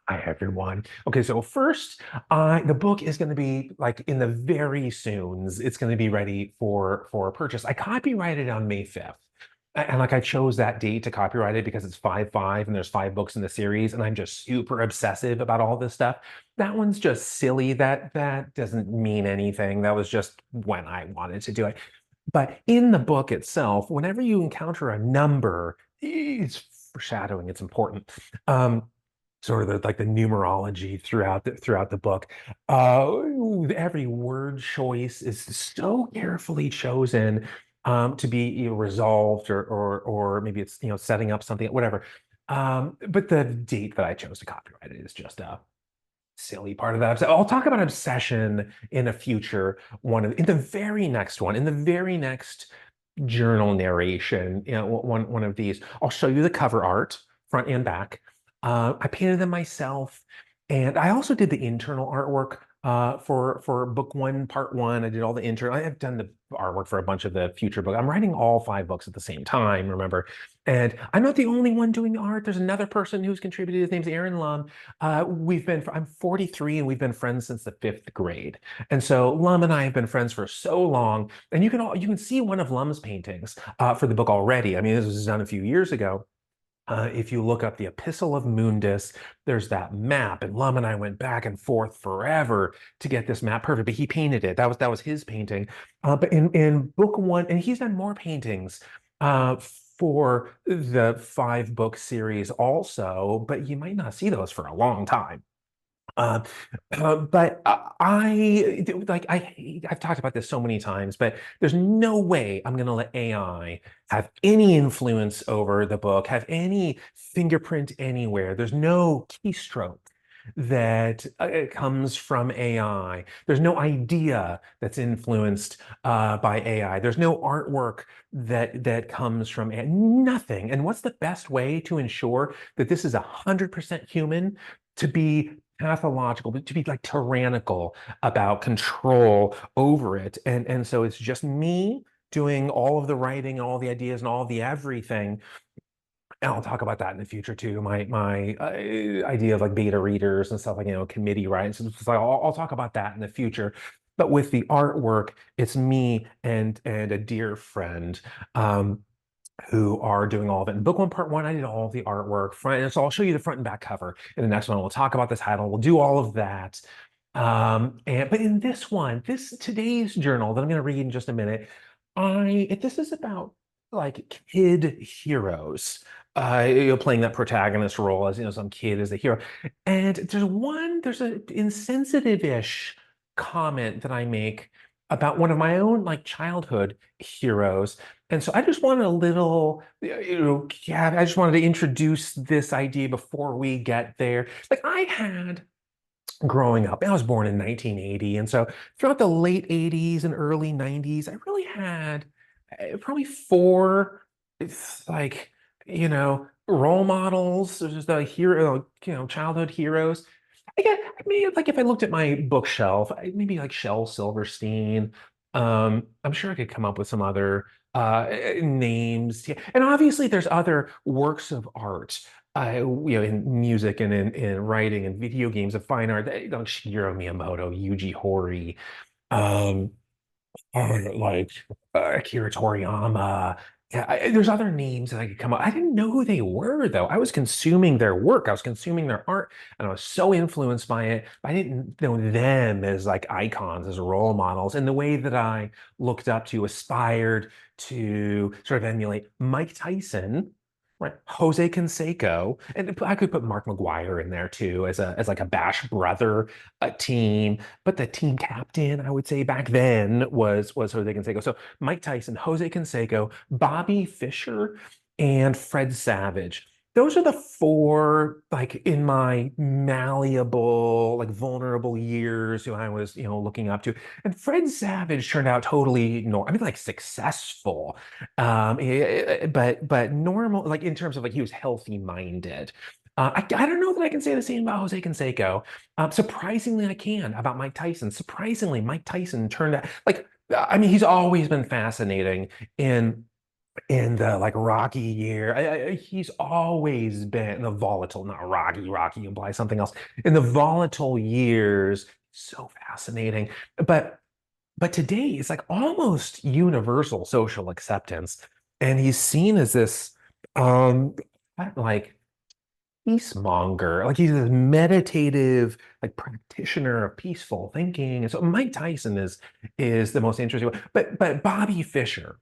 Hi everyone. Okay, so first, the book is going to be like in the very soons. It's going to be ready for purchase. I copyrighted on May 5th. And like I chose that date to copyright it because it's 5/5 and there's 5 books in the series, and I'm just super obsessive about all this stuff. That one's just silly. That doesn't mean anything. That was just when I wanted to do it. But in the book itself, whenever you encounter a number, it's foreshadowing, it's important. Sort of like the numerology throughout the book. Every word choice is so carefully chosen to be resolved or maybe it's setting up something, whatever. But the date that I chose to copyright it is just a silly part of that. So I'll talk about obsession in a future one in the very next one, in the very next journal narration, one of these. I'll show you the cover art, front and back. I painted them myself, and I also did the internal artwork for book one, part one. I did all the internal. I've done the artwork for a bunch of the future books. I'm writing all 5 books at the same time, remember? And I'm not the only one doing the art. There's another person who's contributed. His name's Aaron Lum. I'm 43 and we've been friends since the 5th grade. And so Lum and I have been friends for so long. And you can see one of Lum's paintings for the book already. I mean, this was done a few years ago. If you look up the Epistle of Mundus, there's that map, and Lum and I went back and forth forever to get this map perfect. But he painted it. That was his painting. But in book one, and he's done more paintings for the 5 book series also, but you might not see those for a long time. Uh, but I've talked about this so many times, but there's no way I'm going to let AI have any influence over the book, have any fingerprint anywhere. There's no keystroke that comes from AI. There's no idea that's influenced by AI. There's no artwork that comes from AI. Nothing. And what's the best way to ensure that this is 100% human? To be pathological, but to be like tyrannical about control over it. And so it's just me doing all of the writing, all the ideas, and all the everything. And I'll talk about that in the future too. My idea of like beta readers and stuff like committee writing. So it's like I'll talk about that in the future. But with the artwork, it's me and a dear friend. Who are doing all of it. In book one, part one, I did all of the artwork. And so I'll show you the front and back cover. In the next one, we'll talk about the title. We'll do all of that. But in this one, today's journal that I'm going to read in just a minute, this is about like kid heroes. Playing that protagonist role as some kid as a hero. And there's an insensitive-ish comment that I make about one of my own like childhood heroes. And so I just wanted a little, yeah, I just wanted to introduce this idea before we get there. Like I had growing up, I was born in 1980. And so throughout the late 80s and early 90s, I really had probably four, it's like, role models, just the hero, childhood heroes. I mean, like if I looked at my bookshelf, maybe like Shel Silverstein. I'm sure I could come up with some other names. Yeah. And obviously, there's other works of art, in music and in writing and video games of fine art. Shigeru Miyamoto, Yuji Horii, um, like Akira Toriyama. Yeah, there's other names that I could come up. I didn't know who they were though. I was consuming their work. I was consuming their art, and I was so influenced by it. I didn't know them as like icons, as role models, in the way that I looked up to, aspired to sort of emulate Mike Tyson, right? Jose Canseco, and I could put Mark McGuire in there too as like a Bash brother, a team. But the team captain, I would say back then was Jose Canseco. So Mike Tyson, Jose Canseco, Bobby Fischer, and Fred Savage. Those are the four, like in my malleable, like vulnerable years who I was, looking up to. And Fred Savage turned out totally normal. I mean, like successful, but normal, like in terms of like he was healthy minded. I don't know that I can say the same about Jose Canseco. Surprisingly, I can about Mike Tyson. Surprisingly, Mike Tyson turned out like I mean, he's always been fascinating in in the like rocky year. He's always been the volatile, not rocky. Rocky implies something else. In the volatile years, so fascinating. But but today it's like almost universal social acceptance, and he's seen as this um like peacemonger. Like he's this meditative, like practitioner of peaceful thinking. And so Mike Tyson is the most interesting one. But Bobby Fischer.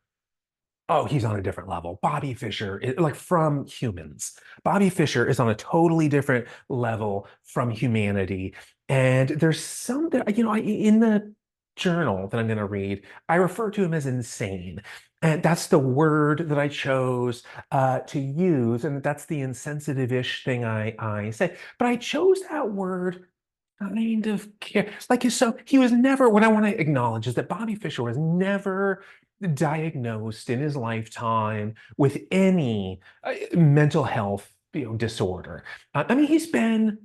Oh, he's on a different level. Bobby Fischer, like from humans. Bobby Fischer is on a totally different level from humanity. And there's some that, in the journal that I'm going to read, I refer to him as insane. And that's the word that I chose to use. And that's the insensitive-ish thing I say. But I chose that word kind of care. Like, so he was never, what I want to acknowledge is that Bobby Fischer was never diagnosed in his lifetime with any mental health, disorder. I mean, he's been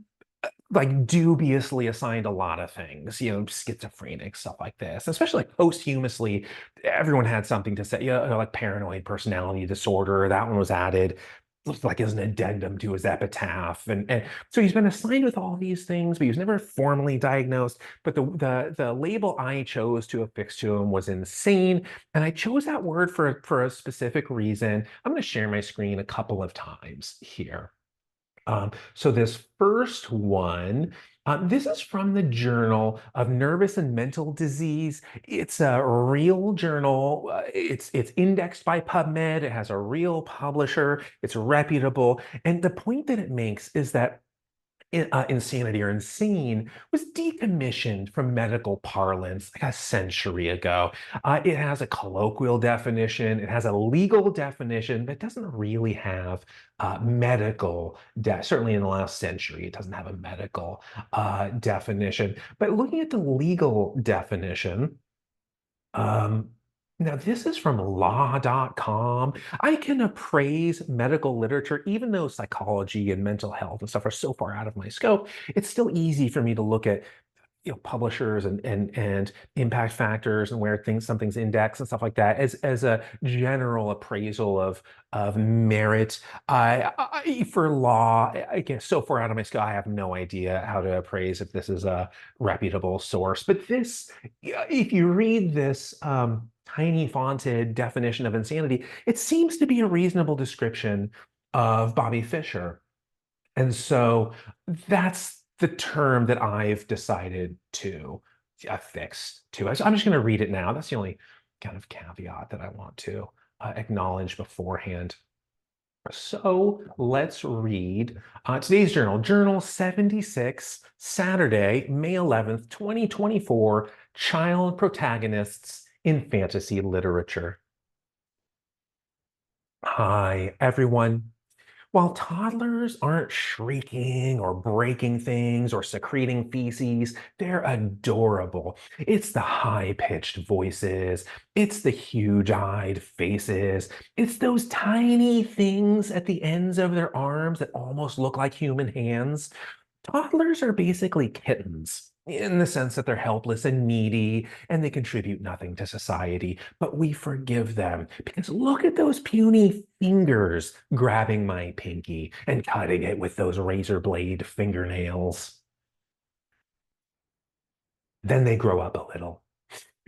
like dubiously assigned a lot of things, schizophrenic stuff like this, especially like posthumously. Everyone had something to say, like paranoid personality disorder. That one was added. Looks like as an addendum to his epitaph, and so he's been assigned with all these things, but he was never formally diagnosed. But the label I chose to affix to him was insane, and I chose that word for a specific reason. I'm going to share my screen a couple of times here. So this first one, this is from the Journal of Nervous and Mental Disease. It's a real journal. It's indexed by PubMed. It has a real publisher. It's reputable. And the point that it makes is that insanity or insane was decommissioned from medical parlance like a century ago. It has a colloquial definition, it has a legal definition, but it doesn't really have medical, certainly in the last century, it doesn't have a medical definition. But looking at the legal definition, um, now, this is from law.com. I can appraise medical literature, even though psychology and mental health and stuff are so far out of my scope. It's still easy for me to look at publishers and impact factors and where something's indexed and stuff like that as a general appraisal of merit. For law, I guess so far out of my scope, I have no idea how to appraise if this is a reputable source. But this, if you read this tiny fonted definition of insanity, it seems to be a reasonable description of Bobby Fischer. And so that's the term that I've decided to affix to it. So I'm just going to read it now. That's the only kind of caveat that I want to acknowledge beforehand. So let's read today's journal, Journal 76, Saturday, May 11th, 2024, Child Protagonists in Fantasy Literature. Hi, everyone. While toddlers aren't shrieking or breaking things or secreting feces, they're adorable. It's the high-pitched voices, it's the huge-eyed faces, it's those tiny things at the ends of their arms that almost look like human hands. Toddlers are basically kittens in the sense that they're helpless and needy and they contribute nothing to society, but we forgive them because look at those puny fingers grabbing my pinky and cutting it with those razor blade fingernails. Then they grow up a little.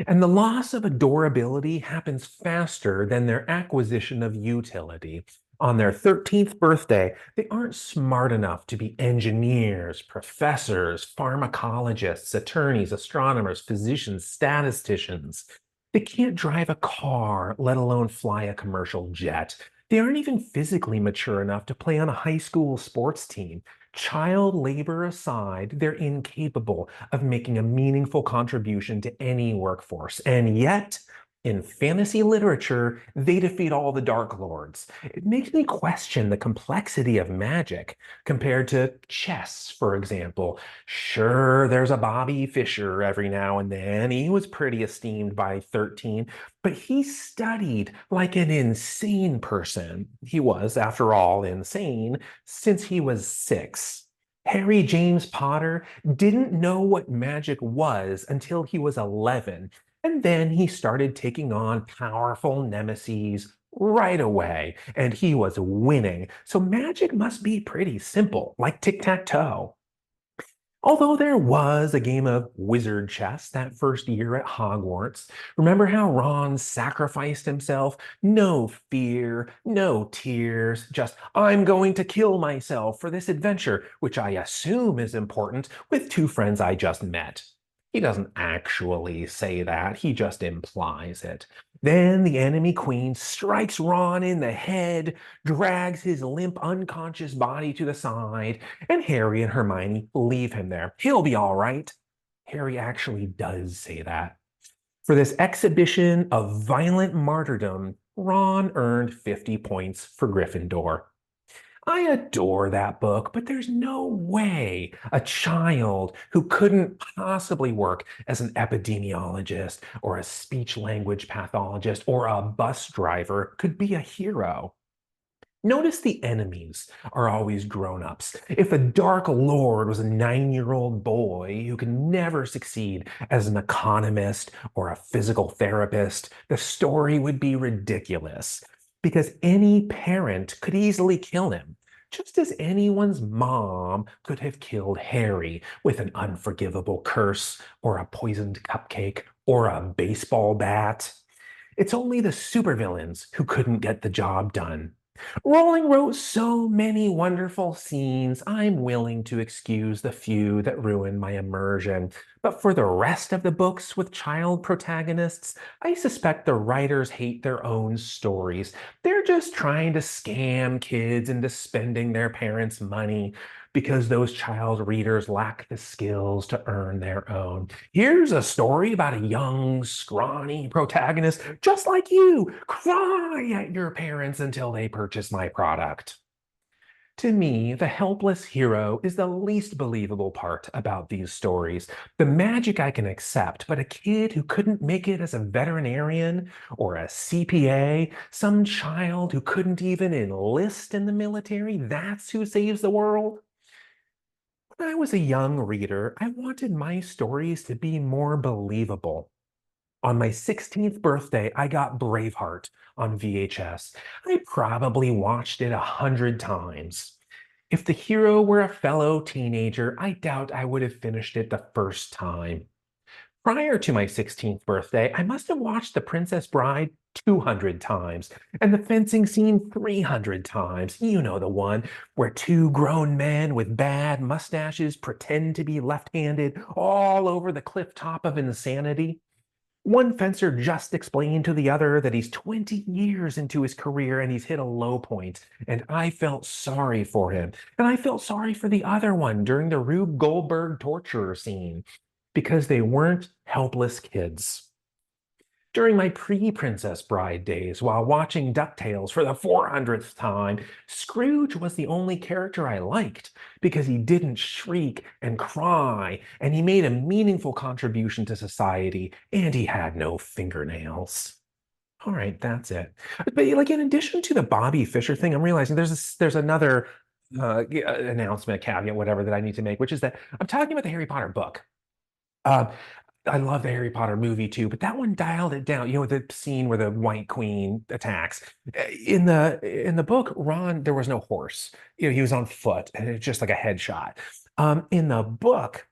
And the loss of adorability happens faster than their acquisition of utility. On their 13th birthday, they aren't smart enough to be engineers, professors, pharmacologists, attorneys, astronomers, physicians, statisticians. They can't drive a car, let alone fly a commercial jet. They aren't even physically mature enough to play on a high school sports team. Child labor aside, they're incapable of making a meaningful contribution to any workforce. And yet, in fantasy literature, they defeat all the Dark Lords. It makes me question the complexity of magic compared to chess, for example. Sure, there's a Bobby Fischer every now and then. He was pretty esteemed by 13, but he studied like an insane person. He was, after all, insane since he was 6. Harry James Potter didn't know what magic was until he was 11. And then he started taking on powerful nemeses right away, and he was winning. So magic must be pretty simple, like tic-tac-toe. Although there was a game of wizard chess that first year at Hogwarts, remember how Ron sacrificed himself? No fear, no tears, just I'm going to kill myself for this adventure, which I assume is important, with two friends I just met. He doesn't actually say that, he just implies it. Then the enemy queen strikes Ron in the head, drags his limp, unconscious body to the side, and Harry and Hermione leave him there. He'll be all right. Harry actually does say that. For this exhibition of violent martyrdom, Ron earned 50 points for Gryffindor. I adore that book, but there's no way a child who couldn't possibly work as an epidemiologist or a speech language pathologist or a bus driver could be a hero. Notice the enemies are always grown-ups. If a Dark Lord was a 9-year-old boy who could never succeed as an economist or a physical therapist, the story would be ridiculous because any parent could easily kill him, just as anyone's mom could have killed Harry with an unforgivable curse or a poisoned cupcake or a baseball bat. It's only the supervillains who couldn't get the job done. Rowling wrote so many wonderful scenes, I'm willing to excuse the few that ruin my immersion. But for the rest of the books with child protagonists, I suspect the writers hate their own stories. They're just trying to scam kids into spending their parents' money because those child readers lack the skills to earn their own. Here's a story about a young, scrawny protagonist just like you. Cry at your parents until they purchase my product. To me, the helpless hero is the least believable part about these stories. The magic I can accept, but a kid who couldn't make it as a veterinarian or a CPA, some child who couldn't even enlist in the military, that's who saves the world? When I was a young reader, I wanted my stories to be more believable. On my 16th birthday, I got Braveheart on VHS. I probably watched it 100 times. If the hero were a fellow teenager, I doubt I would have finished it the first time. Prior to my 16th birthday, I must have watched The Princess Bride 200 times and the fencing scene 300 times. You know the one where two grown men with bad mustaches pretend to be left-handed all over the cliff top of insanity. One fencer just explained to the other that he's 20 years into his career and he's hit a low point, and I felt sorry for him. And I felt sorry for the other one during the Rube Goldberg torture scene because they weren't helpless kids. During my pre-Princess Bride days, while watching DuckTales for the 400th time, Scrooge was the only character I liked because he didn't shriek and cry, and he made a meaningful contribution to society, and he had no fingernails. All right, that's it. But like in addition to the Bobby Fischer thing, I'm realizing there's another announcement, caveat, whatever that I need to make, which is that I'm talking about the Harry Potter book. Uh, I love the Harry Potter movie too, but that one dialed it down. You know, the scene where the White Queen attacks. In the book, Ron, there was no horse. You know, he was on foot, and it's just like a headshot. In the book,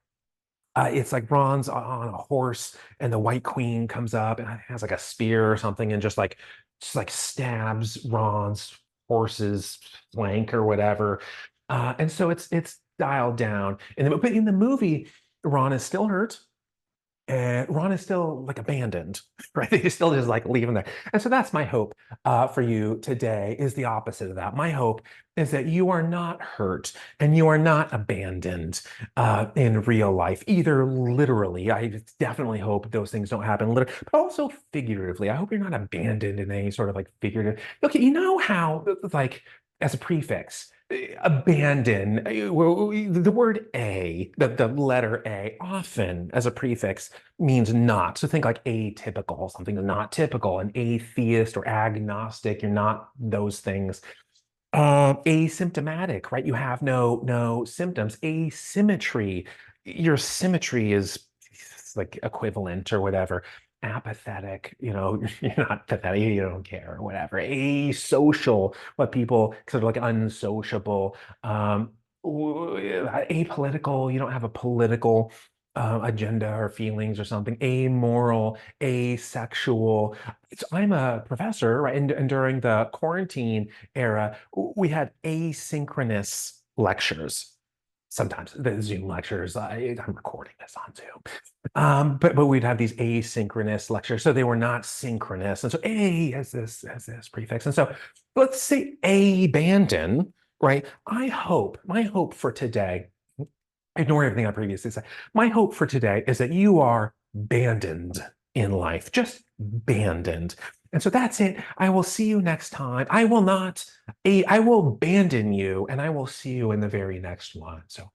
it's like Ron's on a horse, and the White Queen comes up and has like a spear or something, and just like stabs Ron's horse's flank or whatever. And so it's dialed down. But in the movie, Ron is still hurt and Ron is still like abandoned, right? They still just like leave him there. And so that's my hope for you today is the opposite of that. My hope is that you are not hurt and you are not abandoned in real life, either literally. I definitely hope those things don't happen literally, but also figuratively. I hope you're not abandoned in any sort of like figurative. Okay, you know how like as a prefix, abandon, well, the word a, the letter a, often as a prefix means not. So think like atypical, something not typical, an atheist or agnostic. You're not those things. Asymptomatic, right? You have no symptoms. Asymmetry, your symmetry is like equivalent or whatever. apathetic, you're not pathetic, you don't care or whatever. Asocial, what people sort of like unsociable, apolitical, you don't have a political agenda or feelings or something, amoral, asexual. I'm a professor, right? And during the quarantine era, we had asynchronous lectures. Sometimes the Zoom lectures, I'm recording this on Zoom. But we'd have these asynchronous lectures, so they were not synchronous. And so A has this prefix. And so let's say abandon, right? My hope for today, ignore everything I previously said. My hope for today is that you are bandoned in life, just bandoned. And so that's it. I will see you next time. I will abandon you, and I will see you in the very next one. So